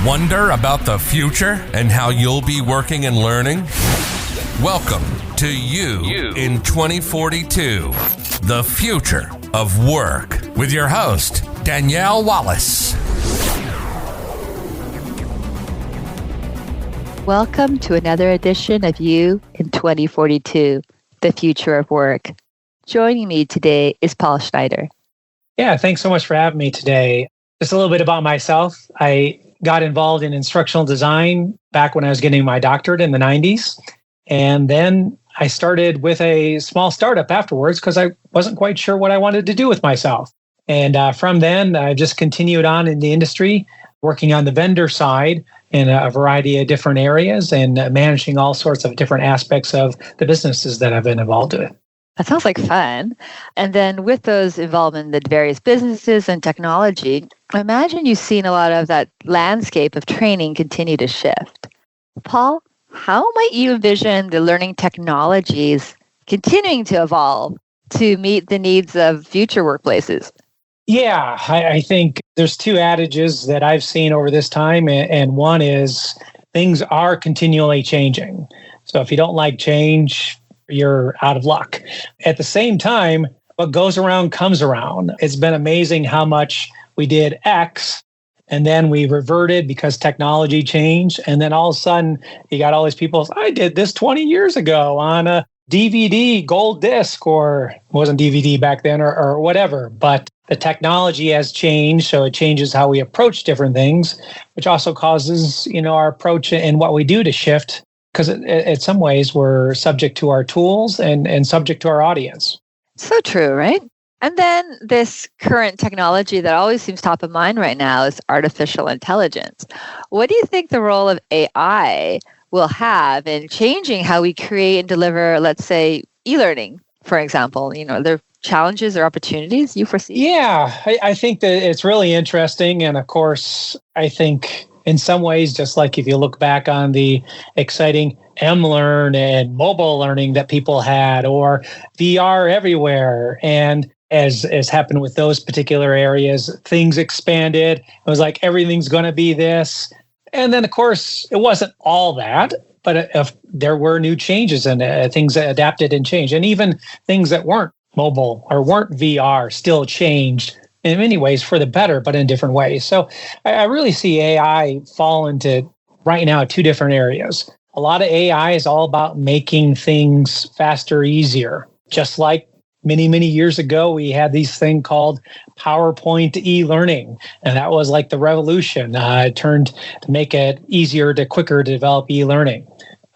Wonder about the future and how you'll be working and learning? Welcome to You in 2042, the future of work, with your host, Danielle Wallace. Welcome to another edition of You in 2042, the future of work. Joining me today is Paul Schneider. Yeah, thanks so much for having me today. Just a little bit about myself. I got involved in instructional design back when I was getting my doctorate in the 90s. And then I started with a small startup afterwards because I wasn't quite sure what I wanted to do with myself. And from then, I just continued on in the industry, working on the vendor side in a variety of different areas and managing all sorts of different aspects of the businesses that I've been involved with. That sounds like fun. And then with those involvement in the various businesses and technology, I imagine you've seen a lot of that landscape of training continue to shift. Paul, how might you envision the learning technologies continuing to evolve to meet the needs of future workplaces? Yeah, I think there's two adages that I've seen over this time, and one is things are continually changing. So if you don't like change, you're out of luck. At the same time, what goes around comes around. It's been amazing how much we did X and then we reverted because technology changed. And then all of a sudden, you got all these people, I did this 20 years ago on a DVD, gold disc, or it wasn't DVD back then or whatever. But the technology has changed, so it changes how we approach different things, which also causes, our approach and what we do to shift. Because in some ways, we're subject to our tools and subject to our audience. So true, right? And then this current technology that always seems top of mind right now is artificial intelligence. What do you think the role of AI will have in changing how we create and deliver, let's say, e-learning, for example? Are there challenges or opportunities you foresee? Yeah, I think that it's really interesting. And of course, I think in some ways, just like if you look back on the exciting mLearn and mobile learning that people had, or VR everywhere, and as happened with those particular areas, things expanded. It was like everything's going to be this. And then, of course, it wasn't all that, but there were new changes and things that adapted and changed. And even things that weren't mobile or weren't VR still changed in many ways for the better, but in different ways. So I really see AI fall into, right now, two different areas. A lot of AI is all about making things faster, easier. Just like many, many years ago, we had this thing called PowerPoint eLearning, and that was like the revolution. It turned to make it easier quicker to develop eLearning.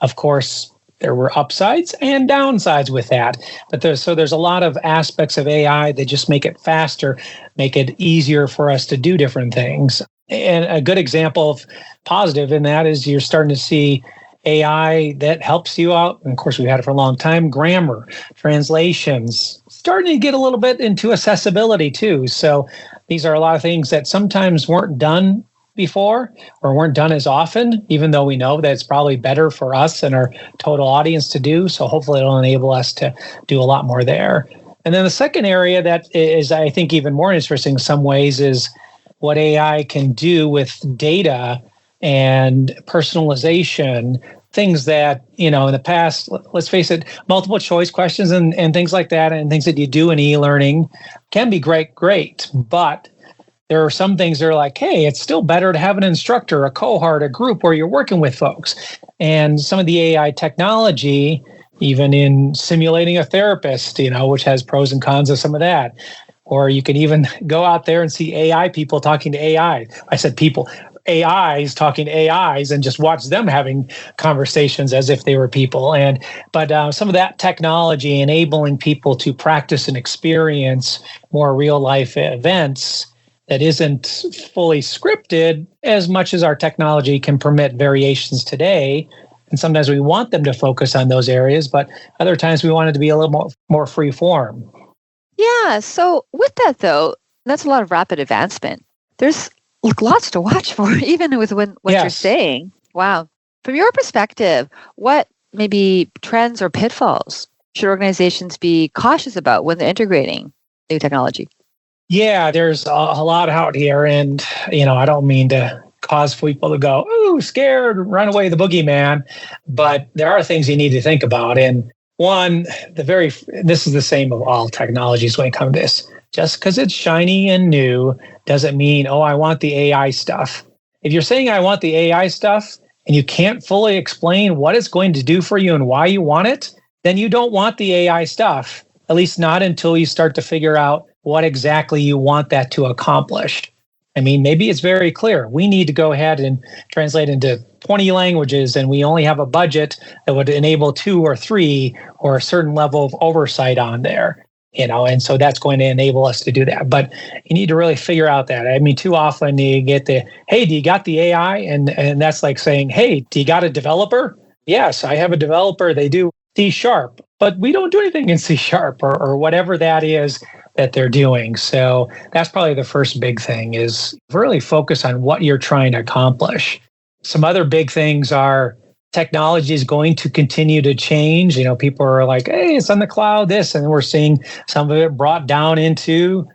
Of course, there were upsides and downsides with that. But there's a lot of aspects of AI that just make it faster, make it easier for us to do different things. And a good example of positive in that is you're starting to see AI that helps you out. And of course, we've had it for a long time. Grammar, translations, starting to get a little bit into accessibility too. So these are a lot of things that sometimes weren't done before or weren't done as often, even though we know that it's probably better for us and our total audience to do. So hopefully it'll enable us to do a lot more there. And then the second area that is, I think, even more interesting in some ways is what AI can do with data and personalization, things that, in the past, let's face it, multiple choice questions and things like that, and things that you do in e-learning can be great, but there are some things that are like, hey, it's still better to have an instructor, a cohort, a group where you're working with folks. And some of the AI technology, even in simulating a therapist, which has pros and cons of some of that. Or you can even go out there and see AI people talking to AI. I said people, AIs talking to AIs, and just watch them having conversations as if they were people. But some of that technology enabling people to practice and experience more real life events that isn't fully scripted as much as our technology can permit variations today. And sometimes we want them to focus on those areas, but other times we want it to be a little more free form. Yeah. So with that, though, that's a lot of rapid advancement. There's lots to watch for, even with what Yes. you're saying. Wow. From your perspective, what maybe trends or pitfalls should organizations be cautious about when they're integrating new technology? Yeah, there's a lot out here, and I don't mean to cause people to go, ooh, scared, run away, the boogeyman. But there are things you need to think about. And one, this is the same of all technologies when it comes to this. Just because it's shiny and new doesn't mean, oh, I want the AI stuff. If you're saying I want the AI stuff and you can't fully explain what it's going to do for you and why you want it, then you don't want the AI stuff, at least not until you start to figure out what exactly you want that to accomplish. I mean, maybe it's very clear. We need to go ahead and translate into 20 languages, and we only have a budget that would enable 2 or 3 or a certain level of oversight on there, and so that's going to enable us to do that. But you need to really figure out that. I mean, too often you get hey, do you got the AI? And that's like saying, hey, do you got a developer? Yes, I have a developer. They do C#, but we don't do anything in C# or whatever that is that they're doing. So that's probably the first big thing, is really focus on what you're trying to accomplish. Some other big things are technology is going to continue to change. People are like, hey, it's on the cloud, this, and we're seeing some of it brought down into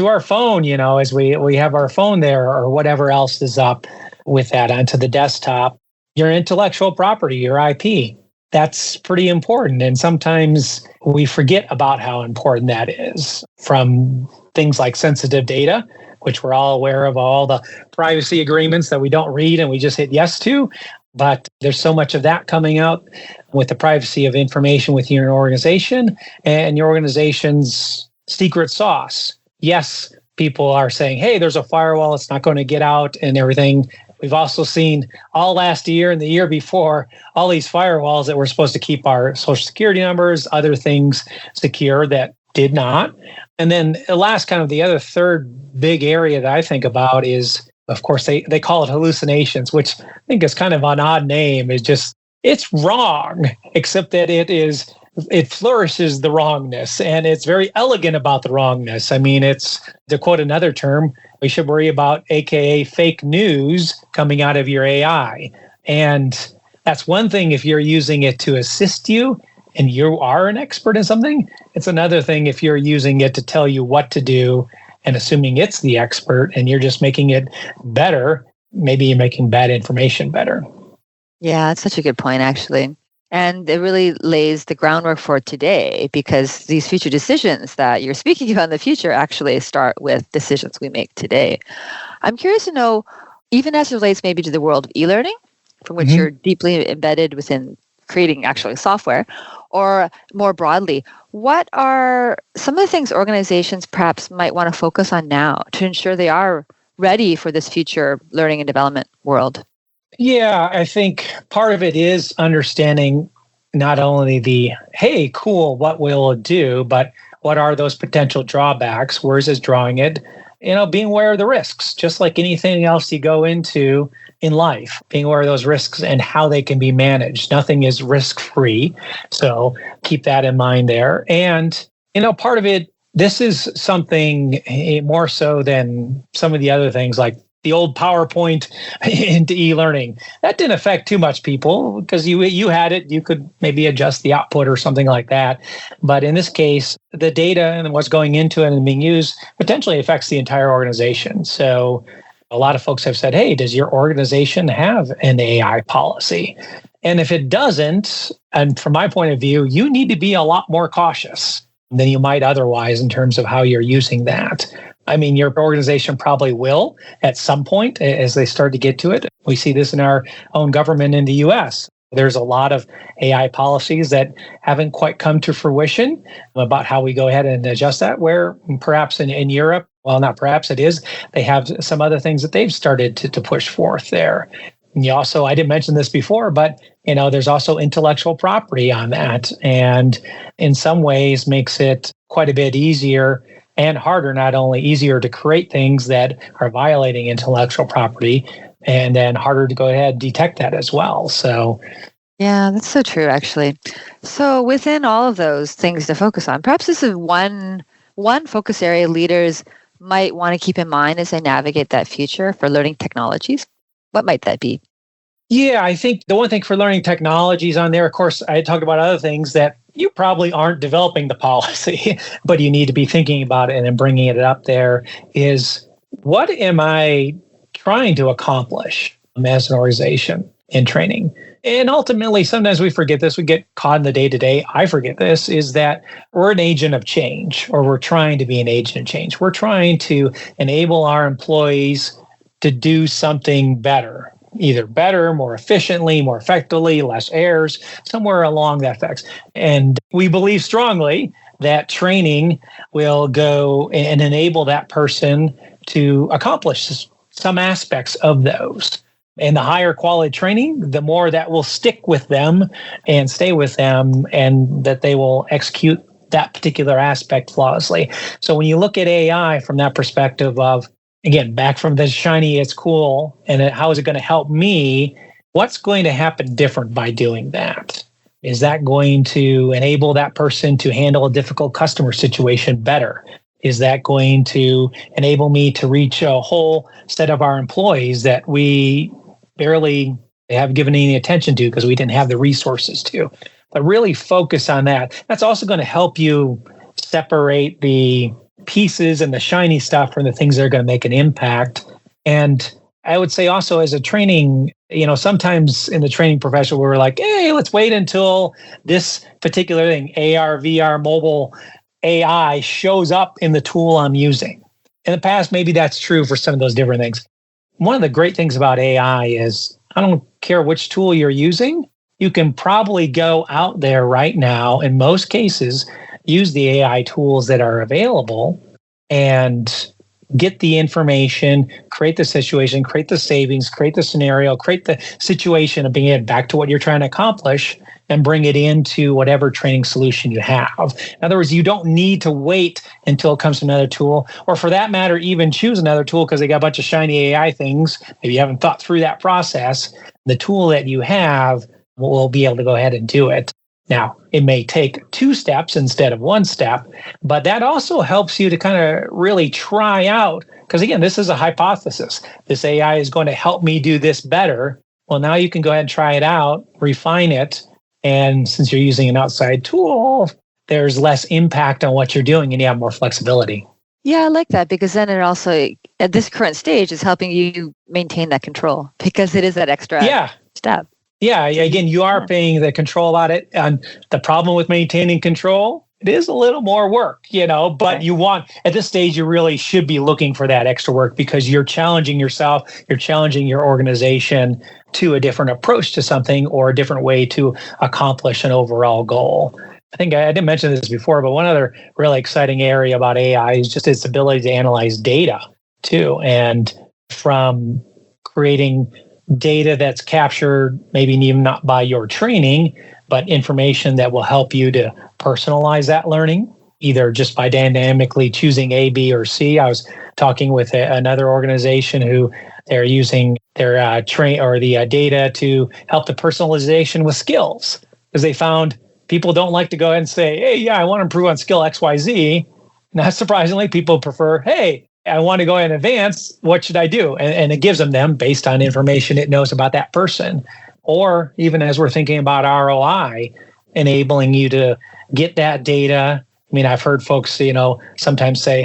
our phone, as we have our phone there, or whatever else is up with that onto the desktop. Your intellectual property, your IP, that's pretty important. And sometimes we forget about how important that is, from things like sensitive data, which we're all aware of, all the privacy agreements that we don't read and we just hit yes to. But there's so much of that coming out with the privacy of information with your organization and your organization's secret sauce. Yes, people are saying, hey, there's a firewall, it's not going to get out and everything. We've also seen all last year and the year before, all these firewalls that were supposed to keep our social security numbers, other things secure, that did not. And then the last the other third big area that I think about is, of course, they call it hallucinations, which I think is kind of an odd name. It's wrong, except that it flourishes the wrongness, and it's very elegant about the wrongness. I mean, it's, to quote another term, we should worry about AKA fake news coming out of your AI. And that's one thing if you're using it to assist you and you are an expert in something. It's another thing if you're using it to tell you what to do and assuming it's the expert and you're just making it better. Maybe you're making bad information better. Yeah, that's such a good point, actually. And it really lays the groundwork for today, because these future decisions that you're speaking about in the future actually start with decisions we make today. I'm curious to know, even as it relates maybe to the world of e-learning, from which you're deeply embedded within creating actually software, or more broadly, what are some of the things organizations perhaps might want to focus on now to ensure they are ready for this future learning and development world? Yeah, I think part of it is understanding not only the, hey, cool, what will it do, but what are those potential drawbacks? Where is this drawing it? Being aware of the risks, just like anything else you go into in life, being aware of those risks and how they can be managed. Nothing is risk-free. So keep that in mind there. And, part of it, this is something more so than some of the other things like the old PowerPoint into e-learning. That didn't affect too much people because you had it. You could maybe adjust the output or something like that. But in this case, the data and what's going into it and being used potentially affects the entire organization. So a lot of folks have said, hey, does your organization have an AI policy? And if it doesn't, and from my point of view, you need to be a lot more cautious than you might otherwise in terms of how you're using that. I mean, your organization probably will at some point as they start to get to it. We see this in our own government in the US. There's a lot of AI policies that haven't quite come to fruition about how we go ahead and adjust that, where perhaps in Europe, well, not perhaps it is, they have some other things that they've started to push forth there. And you also, I didn't mention this before, but there's also intellectual property on that. And in some ways makes it quite a bit easier and harder, not only easier to create things that are violating intellectual property, and then harder to go ahead and detect that as well. So, yeah, that's so true, actually. So within all of those things to focus on, perhaps this is one focus area leaders might want to keep in mind as they navigate that future for learning technologies. What might that be? Yeah, I think the one thing for learning technologies on there, of course, I talked about other things that you probably aren't developing the policy, but you need to be thinking about it and bringing it up there, is what am I trying to accomplish as an organization in training. And ultimately, sometimes we forget this, we get caught in the day-to-day, I forget this, is that we're an agent of change, or we're trying to be an agent of change. We're trying to enable our employees to do something better, either better, more efficiently, more effectively, less errors, somewhere along that effects. And we believe strongly that training will go and enable that person to accomplish some aspects of those. And the higher quality training, the more that will stick with them and stay with them, and that they will execute that particular aspect flawlessly. So when you look at AI from that perspective of, again, back from the shiny, it's cool, and how is it going to help me? What's going to happen different by doing that? Is that going to enable that person to handle a difficult customer situation better? Is that going to enable me to reach a whole set of our employees that we barely have given any attention to because we didn't have the resources to? But really focus on that. That's also going to help you separate the pieces and the shiny stuff from the things that are going to make an impact. And I would say also as a training, sometimes in the training profession, we're like, hey, let's wait until this particular thing, AR, VR, mobile AI shows up in the tool I'm using. In the past, maybe that's true for some of those different things. One of the great things about AI is I don't care which tool you're using. You can probably go out there right now, in most cases, use the AI tools that are available and get the information, create the situation, create the savings, create the scenario, create the situation of being back to what you're trying to accomplish, and bring it into whatever training solution you have. In other words, you don't need to wait until it comes to another tool, or for that matter, even choose another tool because they got a bunch of shiny AI things. Maybe you haven't thought through that process. The tool that you have will be able to go ahead and do it. Now, it may take 2 steps instead of 1 step, but that also helps you to kind of really try out, because again, this is a hypothesis. This AI is going to help me do this better. Well, now you can go ahead and try it out, refine it, and since you're using an outside tool, there's less impact on what you're doing and you have more flexibility. Yeah, I like that, because then it also, at this current stage, is helping you maintain that control, because it is that extra step. Yeah, again, you are paying the control about it. And the problem with maintaining control, it is a little more work, but you want, at this stage, you really should be looking for that extra work because you're challenging yourself, you're challenging your organization to a different approach to something or a different way to accomplish an overall goal. I think I didn't mention this before, but one other really exciting area about AI is just its ability to analyze data too. And from creating data that's captured, maybe even not by your training, but information that will help you to personalize that learning, either just by dynamically choosing A, B, or C. I was talking with another organization who they're using their the data to help the personalization with skills, because they found people don't like to go ahead and say, hey, yeah, I want to improve on skill XYZ. Not surprisingly, people prefer, hey, I want to go ahead and advance. What should I do? And it gives them based on information it knows about that person. Or even as we're thinking about ROI, enabling you to get that data. I mean, I've heard folks, sometimes say,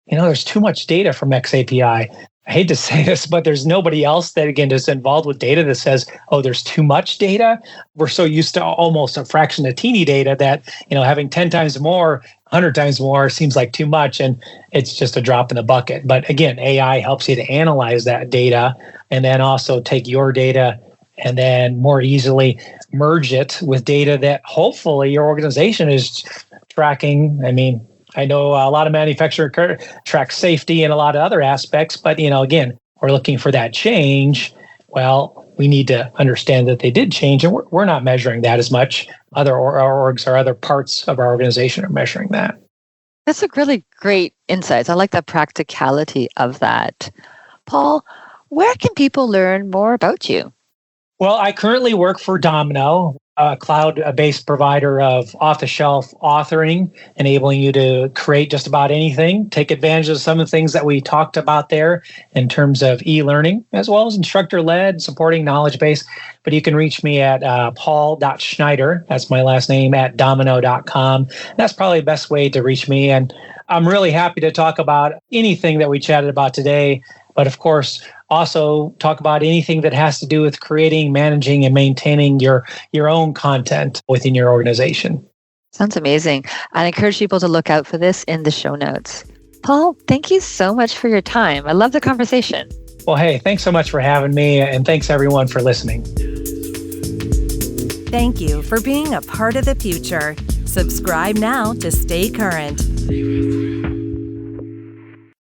there's too much data from X API. I hate to say this, but there's nobody else that, again, is involved with data that says, there's too much data. We're so used to almost a fraction of teeny data that, having 10 times more, 100 times more seems like too much, and it's just a drop in the bucket. But again, AI helps you to analyze that data and then also take your data and then more easily merge it with data that hopefully your organization is tracking. I mean, I know a lot of manufacturers track safety and a lot of other aspects, but again, we're looking for that change. Well, we need to understand that they did change, and we're not measuring that as much. Other orgs or other parts of our organization are measuring that. That's a really great insights. I like the practicality of that. Paul, where can people learn more about you? Well, I currently work for Dominknow, a cloud-based provider of off-the-shelf authoring, enabling you to create just about anything, take advantage of some of the things that we talked about there in terms of e-learning, as well as instructor-led, supporting knowledge base. But you can reach me at paul.schneider, that's my last name, at dominknow.com. That's probably the best way to reach me. And I'm really happy to talk about anything that we chatted about today. But of course, also talk about anything that has to do with creating, managing, and maintaining your own content within your organization. Sounds amazing. I encourage people to look out for this in the show notes. Paul, thank you so much for your time. I love the conversation. Well, hey, thanks so much for having me, and thanks everyone for listening. Thank you for being a part of the future. Subscribe now to stay current.